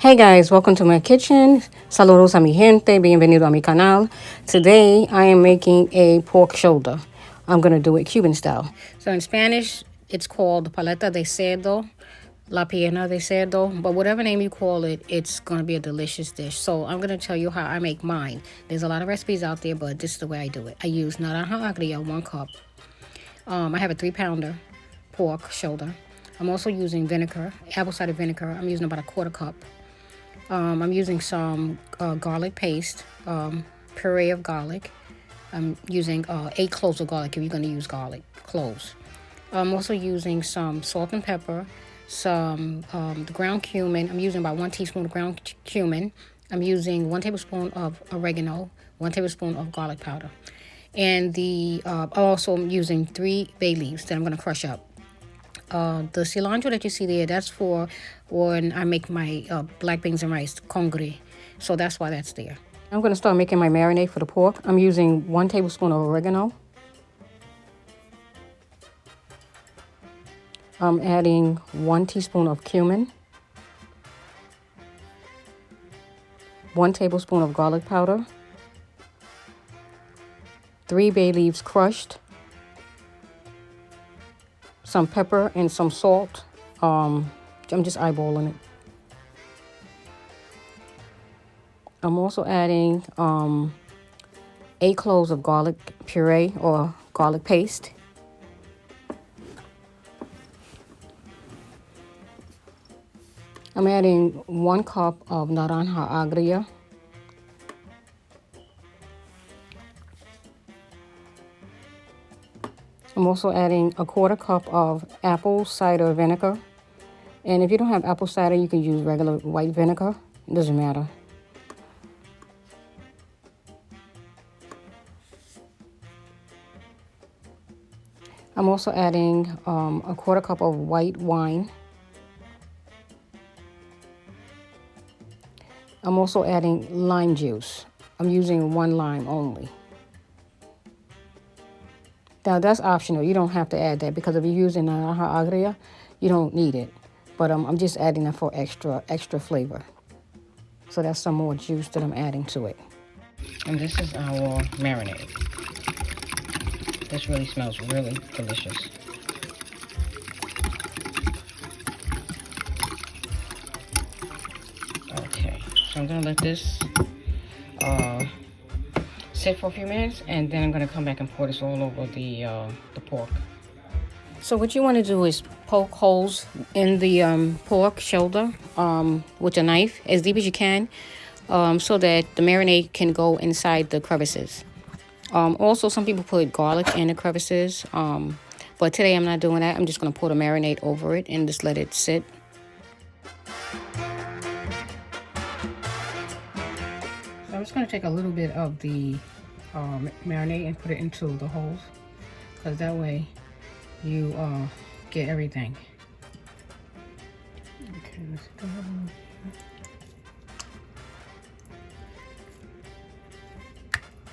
Hey guys, welcome to my kitchen. Saludos a mi gente, bienvenido a mi canal. Today I am making a pork shoulder. I'm going to do it Cuban style. So in Spanish, it's called paleta de cerdo, la pierna de cerdo, but whatever name you call it, it's going to be a delicious dish. So I'm going to tell you how I make mine. There's a lot of recipes out there, but this is the way I do it. I use naranja agria, 1 cup. I have a 3-pounder pork shoulder. I'm also using vinegar, apple cider vinegar. I'm using about a 1/4 cup. I'm using some garlic paste, puree of garlic. I'm using 8 cloves of garlic if you're going to use garlic cloves. I'm also using some salt and pepper, some the ground cumin. I'm using about 1 teaspoon of ground cumin. I'm using 1 tablespoon of oregano, 1 tablespoon of garlic powder. And also I'm using 3 bay leaves that I'm going to crush up. The cilantro that you see there, that's for when I make my black beans and rice, congre. So that's why that's there. I'm going to start making my marinade for the pork. I'm using 1 tablespoon of oregano. I'm adding 1 teaspoon of cumin. 1 tablespoon of garlic powder. 3 bay leaves crushed. Some pepper and some salt. I'm just eyeballing it. I'm also adding 8 cloves of garlic puree or garlic paste. I'm adding 1 cup of naranja agria. I'm also adding a 1/4 cup of apple cider vinegar. And if you don't have apple cider, you can use regular white vinegar. It doesn't matter. I'm also adding a 1/4 cup of white wine. I'm also adding lime juice. I'm using 1 lime only. Now that's optional. You don't have to add that because if you're using naranja agria, you don't need it. But I'm just adding that for extra flavor. So that's some more juice that I'm adding to it. And this is our marinade. This really smells really delicious. Okay, so I'm gonna let this sit for a few minutes, and then I'm gonna come back and pour this all over the pork. So what you want to do is poke holes in the pork shoulder with a knife as deep as you can, so that the marinade can go inside the crevices. Also, some people put garlic in the crevices, but today I'm not doing that. I'm just going to pour the marinade over it and just let it sit. So I'm just going to take a little bit of the marinade and put it into the holes, because that way you get everything. Okay, let's go.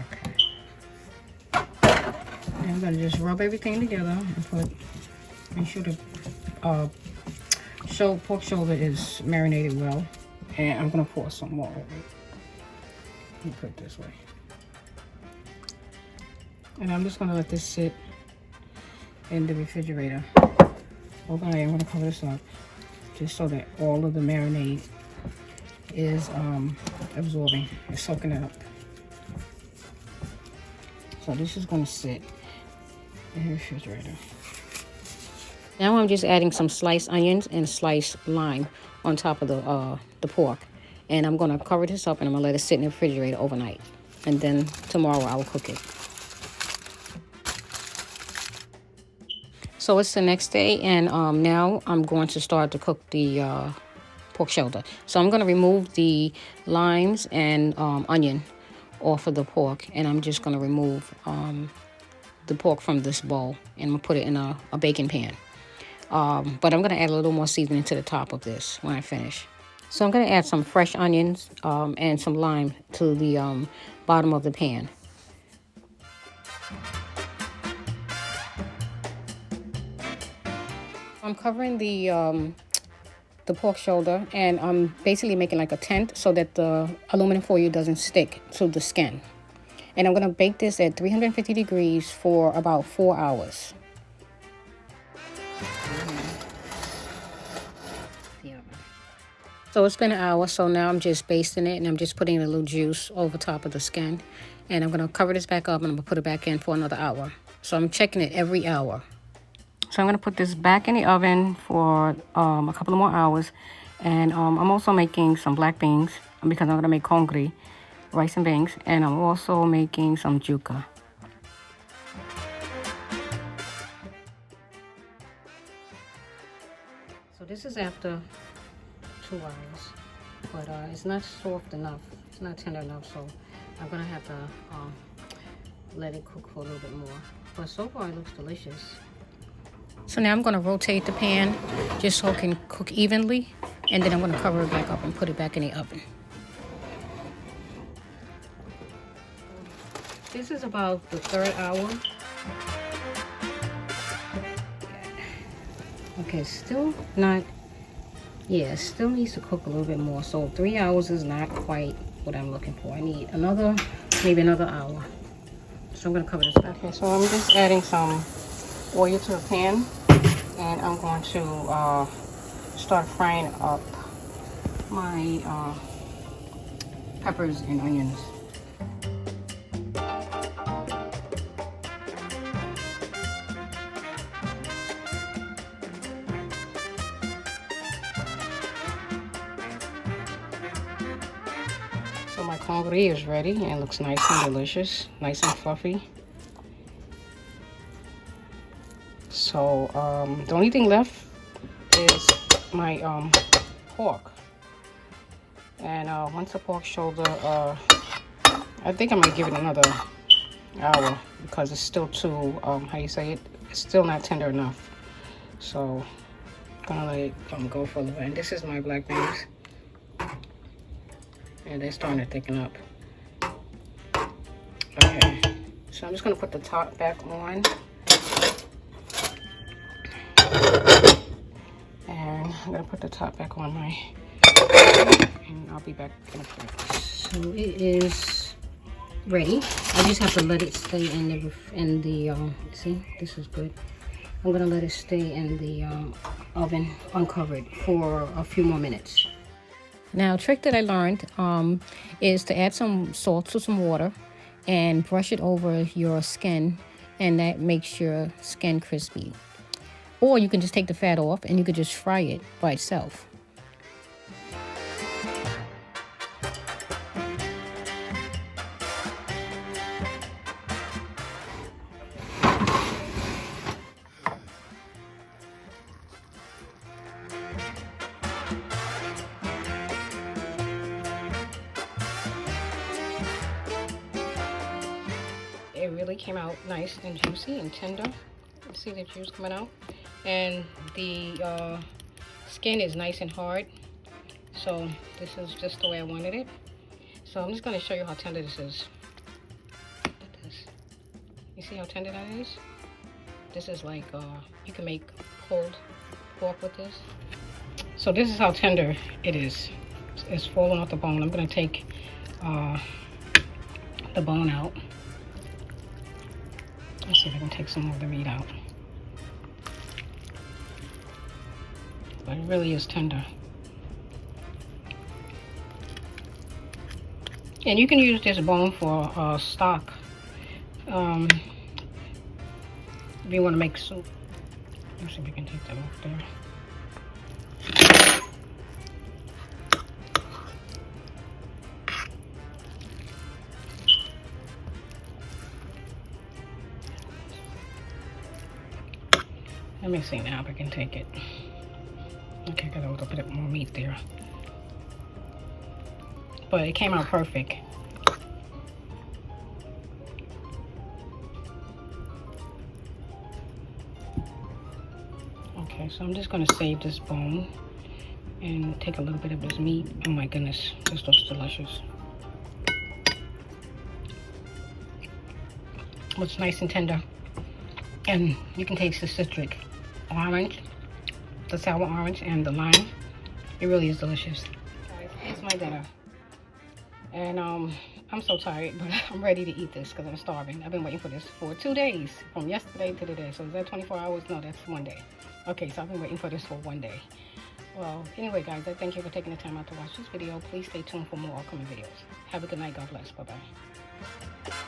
Okay. And I'm gonna just rub everything together and make sure the pork shoulder is marinated well. And I'm gonna pour some more over it. Let me put it this way. And I'm just gonna let this sit in the refrigerator. Okay, I'm gonna cover this up just so that all of the marinade is absorbing, it's soaking it up. So this is gonna sit in the refrigerator. Now I'm just adding some sliced onions and sliced lime on top of the pork, and I'm gonna cover this up and I'm gonna let it sit in the refrigerator overnight, and then tomorrow I will cook it. So it's the next day, and now I'm going to start to cook the pork shoulder. So I'm going to remove the limes and onion off of the pork, and I'm just going to remove the pork from this bowl, and I'm going to put it in a baking pan. But I'm going to add a little more seasoning to the top of this when I finish. So I'm going to add some fresh onions and some lime to the bottom of the pan. I'm covering the the pork shoulder, and I'm basically making like a tent so that the aluminum foil doesn't stick to the skin. And I'm gonna bake this at 350 degrees for about 4 hours. So it's been an hour, so now I'm just basting it, and I'm just putting a little juice over top of the skin. And I'm gonna cover this back up, and I'm gonna put it back in for another hour. So I'm checking it every hour. So I'm gonna put this back in the oven for a couple of more hours. And I'm also making some black beans because I'm gonna make congri, rice and beans, and I'm also making some juca. So this is after 2 hours, but it's not soft enough. It's not tender enough, so I'm gonna have to let it cook for a little bit more. But so far it looks delicious. So now I'm gonna rotate the pan just so it can cook evenly, and then I'm gonna cover it back up and put it back in the oven. This is about the 3rd hour. Okay, still not, yeah, still needs to cook a little bit more. So 3 hours is not quite what I'm looking for. I need maybe another hour. So I'm gonna cover this back. Okay, so I'm just adding some oil to the pan, and I'm going to start frying up my peppers and onions. So my congri is ready and it looks nice and delicious, nice and fluffy. So the only thing left is my pork. And once the pork shoulder, I think I'm gonna give it another hour because it's still too, how you say it? It's still not tender enough. So I'm gonna let it go for a little bit. And this is my black beans. And they're starting to thicken up. Okay, so I'm just gonna put the top back on. And I'm gonna put the top back on my, and I'll be back in a second. So it is ready. I just have to let it stay in the see, this is good. I'm gonna let it stay in the oven uncovered for a few more minutes. Now, a trick that I learned is to add some salt to some water and brush it over your skin, and that makes your skin crispy. Or you can just take the fat off and you could just fry it by itself. It really came out nice and juicy and tender. You see the juice coming out, and the skin is nice and hard. So this is just the way I wanted it. So I'm just going to show you how tender this is. Look at this. You see how tender that is? This is like you can make pulled pork with this. So this is how tender it is. It's falling off the bone. I'm going to take the bone out. Let's see if I can take some more of the meat out. But it really is tender. And you can use this bone for stock. If you want to make soup. Let's see if we can take that off there. Let me see now if I can take it. Okay, got a little bit more meat there. But it came out perfect. Okay, so I'm just gonna save this bone and take a little bit of this meat. Oh my goodness, this looks delicious. It's nice and tender. And you can taste the citric orange, the sour orange, and the lime. It really is delicious. Guys, it's my dinner. And I'm so tired, but I'm ready to eat this because I'm starving. I've been waiting for this for 2 days, from yesterday to today. So is that 24 hours? No, that's 1 day. Okay, so I've been waiting for this for 1 day. Well, anyway, guys, I thank you for taking the time out to watch this video. Please stay tuned for more upcoming videos. Have a good night. God bless. Bye-bye.